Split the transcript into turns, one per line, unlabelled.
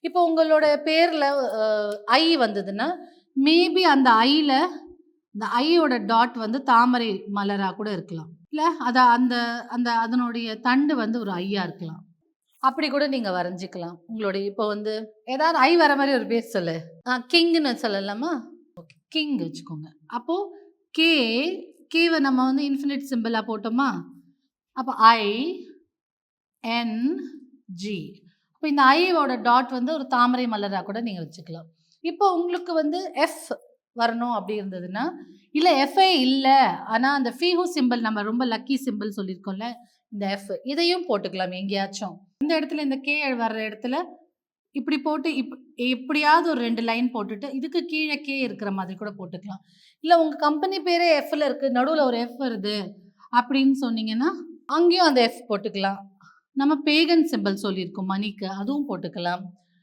இப்போ உங்களோட பேர்ல ஐ வந்ததுன்னா, மேபி அந்த ஐல இந்த ஐயோட டாட் வந்து தாமரை மலரா கூட இருக்கலாம். இல்ல அந்த அந்த அதனுடைய தண்டு வந்து ஒரு ஐயா இருக்கலாம். அப்படி கூட நீங்க வரைஞ்சுக்கலாம். உங்களுடைய இப்போ வந்து ஏதாவது ஐ வர மாரி ஒரு பேர் சொல்லு. கிங்ன்னு சொல்லலாமா? ஓகே. கிங் வச்சுக்கோங்க. அப்போ கே, கேவ நம்ம வந்து இன்ஃபினிட் சிம்பலா போட்டோமா? அப்ப ஐ, என், ஜி. அப்ப இந்த ஐயோட டாட் வந்து ஒரு தாமரை மலரா கூட நீங்க வச்சுக்கலாம். இப்போ உங்களுக்கு வந்து எஃப் வரணும் அப்படி இருந்ததுன்னா, இல்ல எஃப்ஏ இல்ல. ஆனா அந்த ஃபீஹூ சிம்பல் நம்ம ரொம்ப லக்கி சிம்பல் சொல்லியிருக்கோம்ல, இந்த எஃப் இதையும் போட்டுக்கலாம் எங்கேயாச்சும். இந்த இடத்துல இந்த கே வர்ற இடத்துல இப்படி போட்டு எப்படியாவது ஒரு 2 லைன் போட்டுட்டு, இதுக்கு கீழ கே இருக்கிற மாதிரி கூட போட்டுக்கலாம். இல்ல உங்க கம்பெனி பேரே எஃப்ல இருக்கு. நடுவுல ஒரு எஃப் வருது அப்படின்னு சொன்னீங்கன்னா, அங்கேயும் அந்த எஃப் போட்டுக்கலாம். நம்ம பேகன் சிம்பல் சொல்லியிருக்கோம் மணிக்கு. அதுவும் போட்டுக்கலாம்.